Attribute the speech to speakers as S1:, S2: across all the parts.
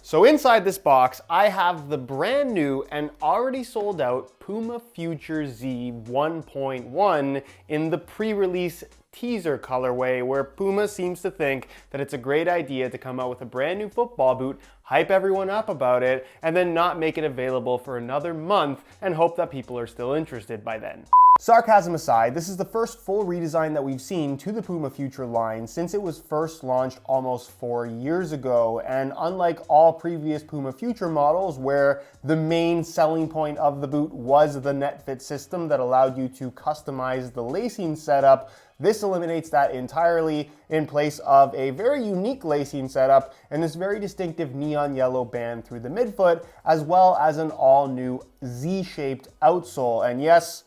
S1: So inside this box, I have the brand new and already sold out Puma Future Z 1.1 in the pre-release teaser colorway, where Puma seems to think that it's a great idea to come out with a brand new football boot, hype everyone up about it, and then not make it available for another month and hope that people are still interested by then. Sarcasm aside, this is the first full redesign that we've seen to the Puma Future line since it was first launched almost 4 years ago, and unlike all previous Puma Future models where the main selling point of the boot was the net fit system that allowed you to customize the lacing setup, this eliminates that entirely in place of a very unique lacing setup and this very distinctive neon yellow band through the midfoot, as well as an all-new Z-shaped outsole. And yes,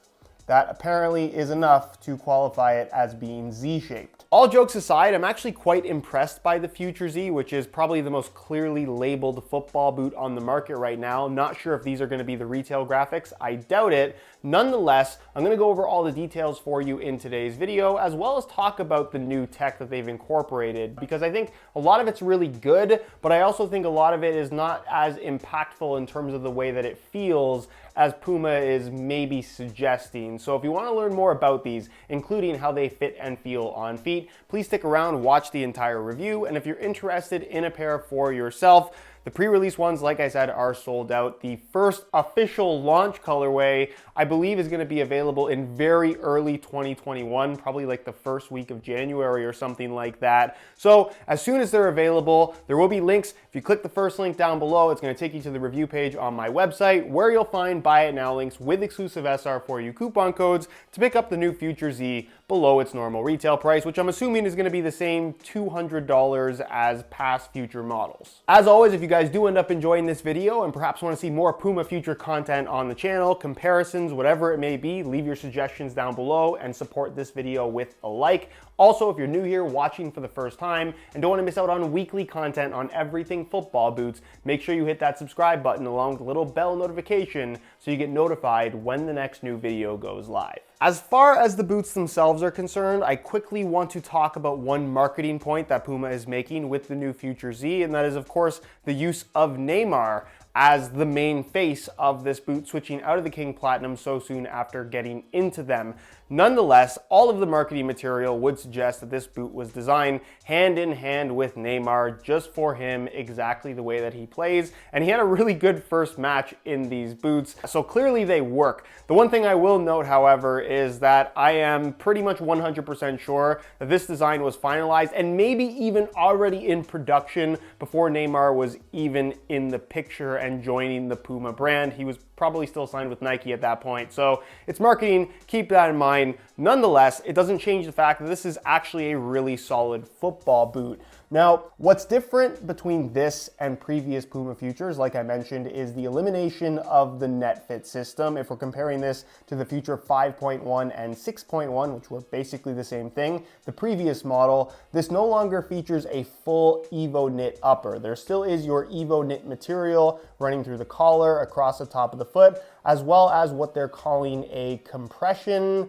S1: that apparently is enough to qualify it as being Z-shaped. All jokes aside, I'm actually quite impressed by the Future Z, which is probably the most clearly labeled football boot on the market right now. Not sure if these are going to be the retail graphics. I doubt it. Nonetheless, I'm going to go over all the details for you in today's video, as well as talk about the new tech that they've incorporated, because I think a lot of it's really good, but I also think a lot of it is not as impactful in terms of the way that it feels as Puma is maybe suggesting. So if you want to learn more about these, including how they fit and feel on feet, please stick around, watch the entire review, and if you're interested in a pair for yourself, the pre-release ones, like I said, are sold out. The first official launch colorway, I believe, is going to be available in very early 2021, probably like the first week of January or something like that. So as soon as they're available, there will be links. If you click the first link down below, it's going to take you to the review page on my website, where you'll find Buy It Now links with exclusive SR4U coupon codes to pick up the new Future Z below its normal retail price, which I'm assuming is going to be the same $200 as past Future models. As always, if you guys do end up enjoying this video and perhaps want to see more Puma Future content on the channel, comparisons, whatever it may be, leave your suggestions down below and support this video with a like. Also, if you're new here watching for the first time and don't want to miss out on weekly content on everything football boots, make sure you hit that subscribe button along with the little bell notification so you get notified when the next new video goes live. As far as the boots themselves are concerned, I quickly want to talk about one marketing point that Puma is making with the new Future Z, and that is, of course, the use of Neymar as the main face of this boot, switching out of the King Platinum so soon after getting into them. Nonetheless, all of the marketing material would suggest that this boot was designed hand in hand with Neymar, just for him, exactly the way that he plays, and he had a really good first match in these boots, so clearly they work. The one thing I will note, however, is that I am pretty much 100% sure that this design was finalized and maybe even already in production before Neymar was even in the picture and joining the Puma brand. He was probably still signed with Nike at that point. So it's marketing, keep that in mind. Nonetheless, it doesn't change the fact that this is actually a really solid football boot. Now, what's different between this and previous Puma Futures, like I mentioned, is the elimination of the net fit system. If we're comparing this to the Future 5.1 and 6.1, which were basically the same thing, the previous model, this no longer features a full Evo knit upper. There still is your Evo knit material running through the collar across the top of the foot, as well as what they're calling a compression,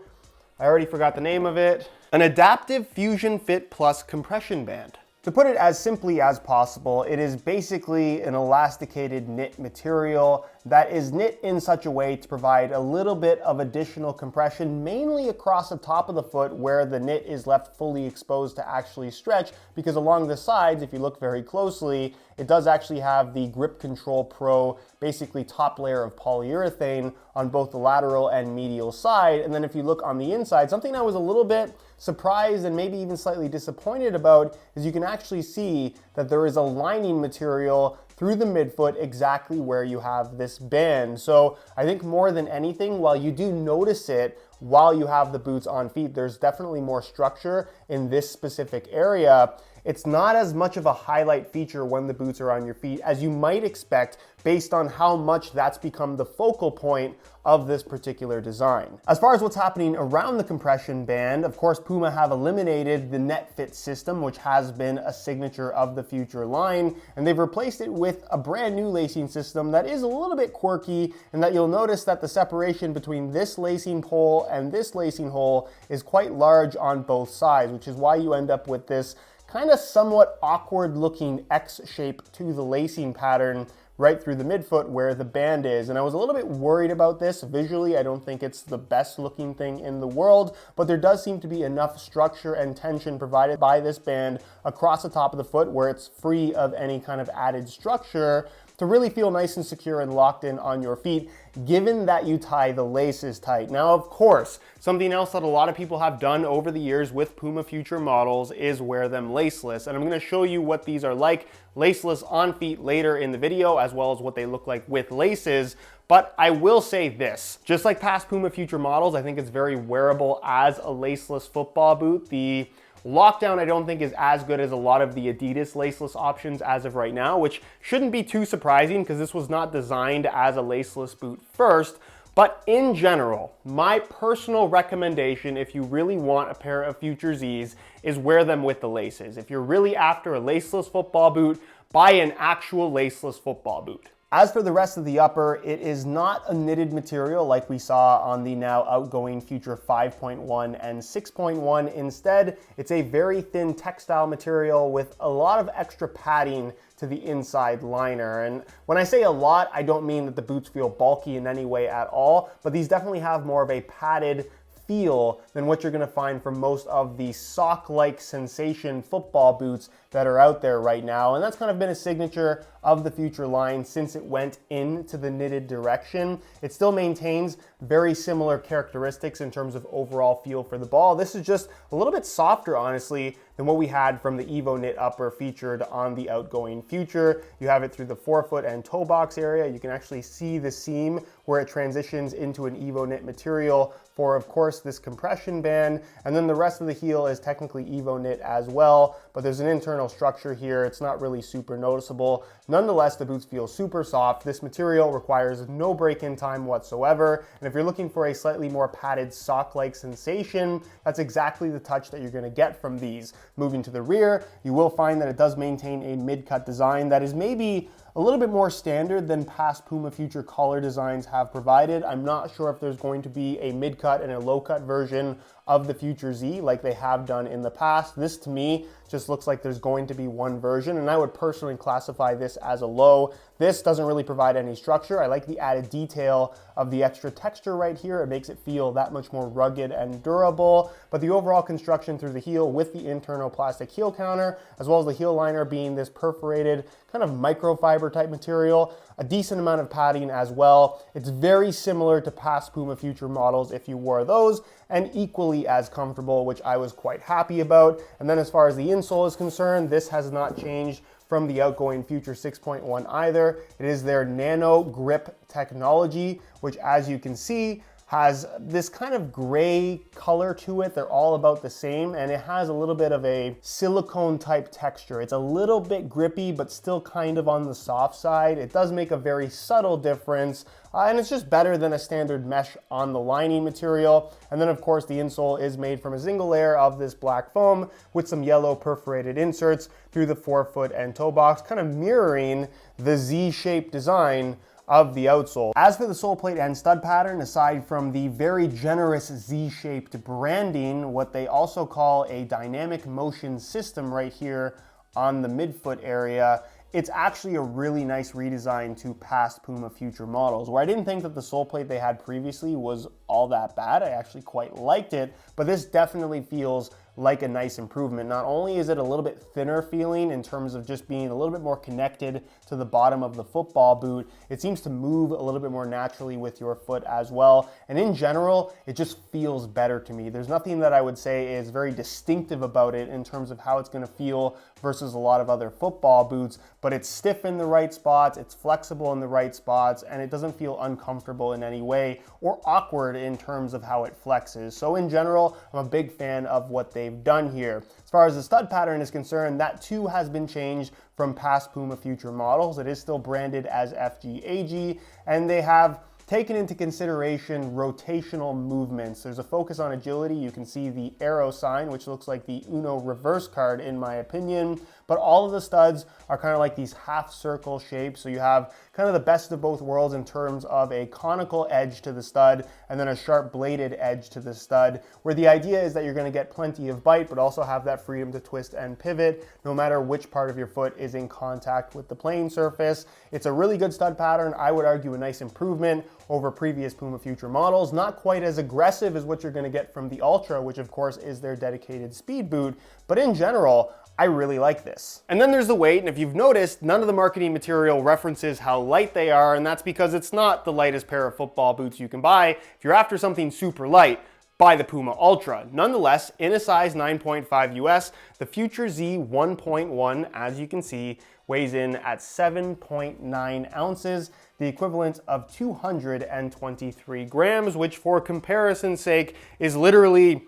S1: I already forgot the name of it, an adaptive fusion fit plus compression band. To put it as simply as possible, it is basically an elasticated knit material that is knit in such a way to provide a little bit of additional compression, mainly across the top of the foot where the knit is left fully exposed to actually stretch, because along the sides, if you look very closely, it does actually have the Grip Control Pro, basically top layer of polyurethane on both the lateral and medial side. And then if you look on the inside, something I was a little bit surprised and maybe even slightly disappointed about is you can actually see that there is a lining material through the midfoot exactly where you have this band. So I think more than anything, while you do notice it while you have the boots on feet, there's definitely more structure in this specific area. It's not as much of a highlight feature when the boots are on your feet as you might expect based on how much that's become the focal point of this particular design. As far as what's happening around the compression band, of course, Puma have eliminated the net fit system, which has been a signature of the Future line, and they've replaced it with a brand new lacing system that is a little bit quirky, and that you'll notice that the separation between this lacing hole and this lacing hole is quite large on both sides, which is why you end up with this kind of somewhat awkward looking X shape to the lacing pattern right through the midfoot where the band is. And I was a little bit worried about this visually. I don't think it's the best looking thing in the world, but there does seem to be enough structure and tension provided by this band across the top of the foot where it's free of any kind of added structure to really feel nice and secure and locked in on your feet, given that you tie the laces tight. Now, of course, something else that a lot of people have done over the years with Puma Future models is wear them laceless. And I'm gonna show you what these are like laceless on feet later in the video, as well as what they look like with laces. But I will say this, just like past Puma Future models, I think it's very wearable as a laceless football boot. The lockdown I don't think is as good as a lot of the Adidas laceless options as of right now, which shouldn't be too surprising because this was not designed as a laceless boot first. But in general, my personal recommendation, if you really want a pair of Future Zs, is wear them with the laces. If you're really after a laceless football boot, buy an actual laceless football boot. As for the rest of the upper, it is not a knitted material like we saw on the now outgoing Future 5.1 and 6.1. Instead, it's a very thin textile material with a lot of extra padding to the inside liner. And when I say a lot, I don't mean that the boots feel bulky in any way at all, but these definitely have more of a padded feel than what you're gonna find from most of the sock-like sensation football boots that are out there right now. And that's kind of been a signature of the Future line since it went into the knitted direction. It still maintains very similar characteristics in terms of overall feel for the ball. This is just a little bit softer, honestly, than what we had from the Evo Knit upper featured on the outgoing Future. You have it through the forefoot and toe box area. You can actually see the seam where it transitions into an Evo Knit material for, of course, this compression band. And then the rest of the heel is technically Evo Knit as well, but there's an internal structure here. It's not really super noticeable. Nonetheless, the boots feel super soft. This material requires no break-in time whatsoever. And if you're looking for a slightly more padded sock-like sensation, that's exactly the touch that you're gonna get from these. Moving to the rear, you will find that it does maintain a mid-cut design that is maybe a little bit more standard than past Puma Future collar designs have provided. I'm not sure if there's going to be a mid-cut and a low-cut version of the Future Z like they have done in the past. This to me just looks like there's going to be one version, and I would personally classify this as a low. This doesn't really provide any structure. I like the added detail of the extra texture right here. It makes it feel that much more rugged and durable, but the overall construction through the heel with the internal plastic heel counter, as well as the heel liner being this perforated kind of microfiber type material, a decent amount of padding as well. It's very similar to past Puma Future models if you wore those, and equally as comfortable, which I was quite happy about. And then as far as the insole is concerned, this has not changed from the outgoing Future 6.1 either. It is their nano grip technology, which, as you can see, has this kind of gray color to it. They're all about the same, and it has a little bit of a silicone type texture. It's a little bit grippy, but still kind of on the soft side. It does make a very subtle difference, and it's just better than a standard mesh on the lining material. And then of course the insole is made from a single layer of this black foam with some yellow perforated inserts through the forefoot and toe box, kind of mirroring the Z-shaped design of the outsole. As for the sole plate and stud pattern, aside from the very generous Z-shaped branding, what they also call a dynamic motion system right here on the midfoot area, it's actually a really nice redesign to past Puma Future models, where I didn't think that the sole plate they had previously was all that bad. I actually quite liked it, but this definitely feels like a nice improvement. Not only is it a little bit thinner feeling in terms of just being a little bit more connected to the bottom of the football boot, it seems to move a little bit more naturally with your foot as well. And in general, it just feels better to me. There's nothing that I would say is very distinctive about it in terms of how it's gonna feel versus a lot of other football boots, but it's stiff in the right spots, it's flexible in the right spots, and it doesn't feel uncomfortable in any way or awkward in terms of how it flexes. So in general, I'm a big fan of what they've done here. As far as the stud pattern is concerned, that too has been changed from past Puma Future models. It is still branded as FGAG, and they have taken into consideration rotational movements. There's a focus on agility. You can see the arrow sign, which looks like the Uno reverse card in my opinion, but all of the studs are kind of like these half circle shapes. So you have kind of the best of both worlds in terms of a conical edge to the stud and then a sharp bladed edge to the stud, where the idea is that you're going to get plenty of bite, but also have that freedom to twist and pivot no matter which part of your foot is in contact with the playing surface. It's a really good stud pattern. I would argue a nice improvement over previous Puma Future models. Not quite as aggressive as what you're going to get from the Ultra, which of course is their dedicated speed boot, but in general, I really like this. And then there's the weight, and if you've noticed, none of the marketing material references how light they are, and that's because it's not the lightest pair of football boots you can buy. If you're after something super light, buy the Puma Ultra. Nonetheless, in a size 9.5 US, the Future Z 1.1, as you can see, weighs in at 7.9 ounces, the equivalent of 223 grams, which for comparison's sake is literally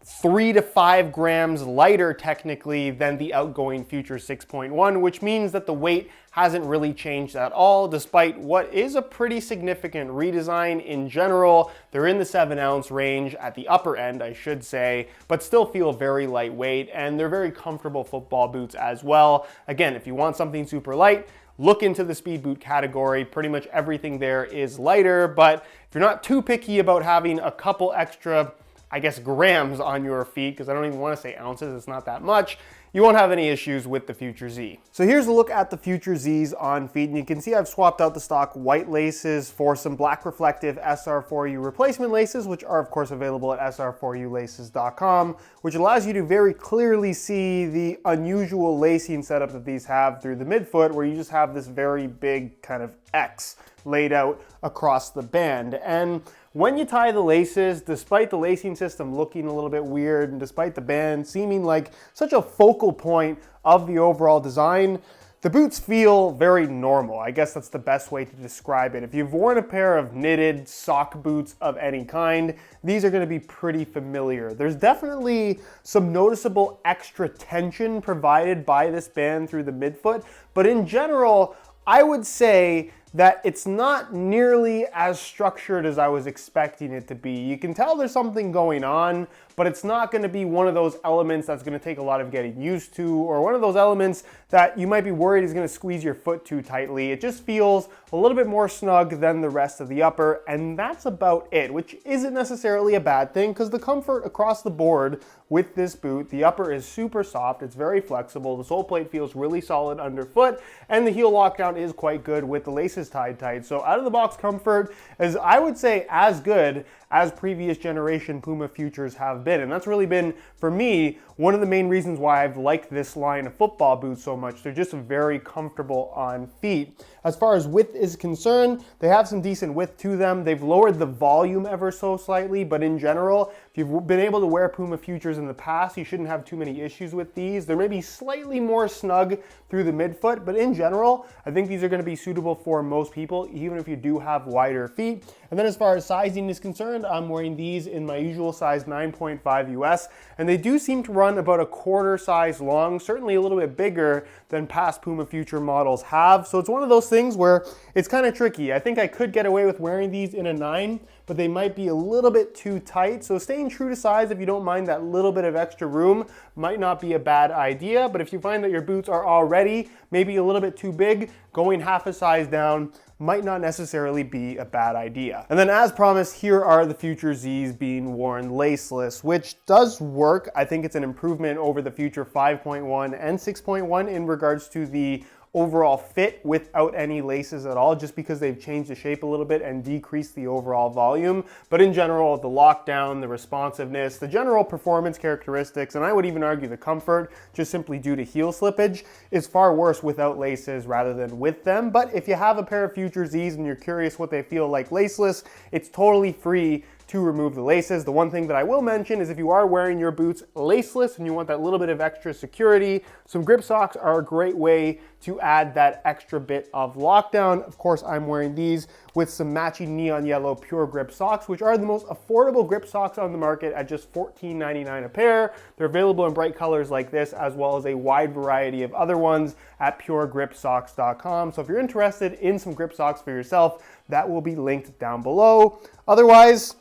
S1: 3 to 5 grams lighter technically than the outgoing Future 6.1, which means that the weight hasn't really changed at all, despite what is a pretty significant redesign in general. They're in the 7-ounce range at the upper end, I should say, but still feel very lightweight, and they're very comfortable football boots as well. Again, if you want something super light, look into the speed boot category. Pretty much everything there is lighter, but if you're not too picky about having a couple extra, I guess, grams on your feet, because I don't even want to say ounces, it's not that much, you won't have any issues with the Future Z. So here's a look at the Future Zs on feet, and you can see I've swapped out the stock white laces for some black reflective SR4U replacement laces, which are of course available at sr4ulaces.com, which allows you to very clearly see the unusual lacing setup that these have through the midfoot, where you just have this very big kind of X laid out across the band. And when you tie the laces, despite the lacing system looking a little bit weird and despite the band seeming like such a focal point of the overall design, the boots feel very normal. I guess that's the best way to describe it. If you've worn a pair of knitted sock boots of any kind, these are going to be pretty familiar. There's definitely some noticeable extra tension provided by this band through the midfoot, but in general, I would say that it's not nearly as structured as I was expecting it to be. You can tell there's something going on, but it's not going to be one of those elements that's going to take a lot of getting used to, or one of those elements that you might be worried is going to squeeze your foot too tightly. It just feels a little bit more snug than the rest of the upper, and that's about it, which isn't necessarily a bad thing, because the comfort across the board with this boot, the upper is super soft, it's very flexible, the sole plate feels really solid underfoot, and the heel lockdown is quite good with the laces tied tight. So out of the box comfort is, I would say, as good as previous generation Puma Futures have been. And that's really been, for me, one of the main reasons why I've liked this line of football boots so much. They're just very comfortable on feet. As far as width is concerned, they have some decent width to them. They've lowered the volume ever so slightly, but in general, if you've been able to wear Puma Futures in the past, you shouldn't have too many issues with these. They're maybe slightly more snug through the midfoot, but in general, I think these are going to be suitable for most people, even if you do have wider feet. And then as far as sizing is concerned, I'm wearing these in my usual size 9.5 US, and they do seem to run about a quarter size long, certainly a little bit bigger than past Puma Future models have. So it's one of those things where it's kind of tricky. I think I could get away with wearing these in a 9, but they might be a little bit too tight. So staying true to size, if you don't mind that little bit of extra room, might not be a bad idea. But if you find that your boots are already maybe a little bit too big, going half a size down might not necessarily be a bad idea. And then as promised, here are the Future Zs being worn laceless, which does work. I think it's an improvement over the Future 5.1 and 6.1 in regards to the overall fit without any laces at all, just because they've changed the shape a little bit and decreased the overall volume. But in general, the lockdown, the responsiveness, the general performance characteristics, and I would even argue the comfort, just simply due to heel slippage, is far worse without laces rather than with them. But if you have a pair of Future Zs and you're curious what they feel like laceless, it's totally free to remove the laces. The one thing that I will mention is if you are wearing your boots laceless and you want that little bit of extra security, some grip socks are a great way to add that extra bit of lockdown. Of course, I'm wearing these with some matching neon yellow pure grip socks, which are the most affordable grip socks on the market at just $14.99 a pair. They're available in bright colors like this, as well as a wide variety of other ones at puregripsocks.com. So if you're interested in some grip socks for yourself, that will be linked down below. Otherwise,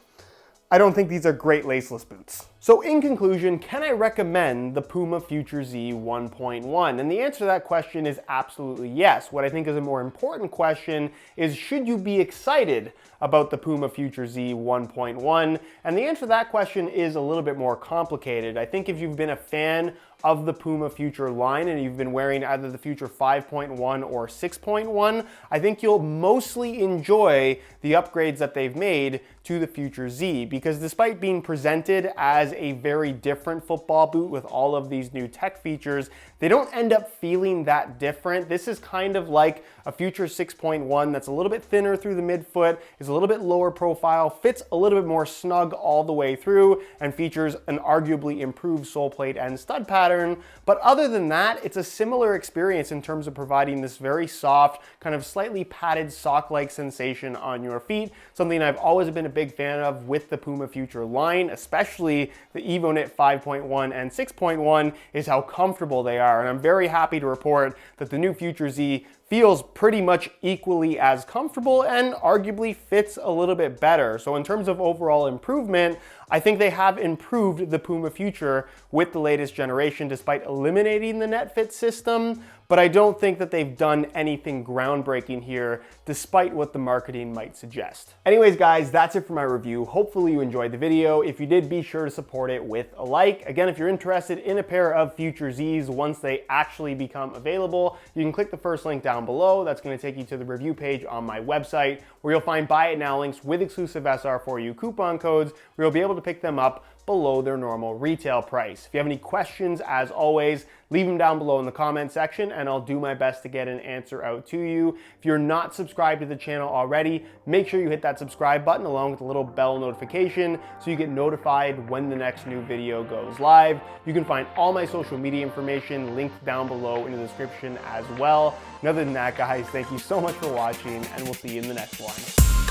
S1: I don't think these are great laceless boots. So in conclusion, can I recommend the Puma Future Z 1.1? And the answer to that question is absolutely yes. What I think is a more important question is, should you be excited about the Puma Future Z 1.1? And the answer to that question is a little bit more complicated. I think if you've been a fan of the Puma Future line and you've been wearing either the Future 5.1 or 6.1, I think you'll mostly enjoy the upgrades that they've made to the Future Z, because despite being presented as a very different football boot with all of these new tech features, they don't end up feeling that different. This is kind of like a Future 6.1 that's a little bit thinner through the midfoot, is a little bit lower profile, fits a little bit more snug all the way through, and features an arguably improved sole plate and stud pattern. But other than that, it's a similar experience in terms of providing this very soft, kind of slightly padded sock-like sensation on your feet, something I've always been a big fan of with the Puma Future line, especially the EvoKnit 5.1 and 6.1, is how comfortable they are. And I'm very happy to report that the new Future Z feels pretty much equally as comfortable and arguably fits a little bit better. So in terms of overall improvement, I think they have improved the Puma Future with the latest generation despite eliminating the net fit system, but I don't think that they've done anything groundbreaking here despite what the marketing might suggest. Anyways guys, that's it for my review. Hopefully you enjoyed the video. If you did, be sure to support it with a like. Again, if you're interested in a pair of Future Zs once they actually become available, you can click the first link down below. That's going to take you to the review page on my website, where you'll find buy it now links with exclusive SR4U coupon codes, where you'll be able to pick them up below their normal retail price. If you have any questions, as always, leave them down below in the comment section and I'll do my best to get an answer out to you. If you're not subscribed to the channel already, make sure you hit that subscribe button along with the little bell notification so you get notified when the next new video goes live. You can find all my social media information linked down below in the description as well. And other than that, guys, thank you so much for watching and we'll see you in the next one.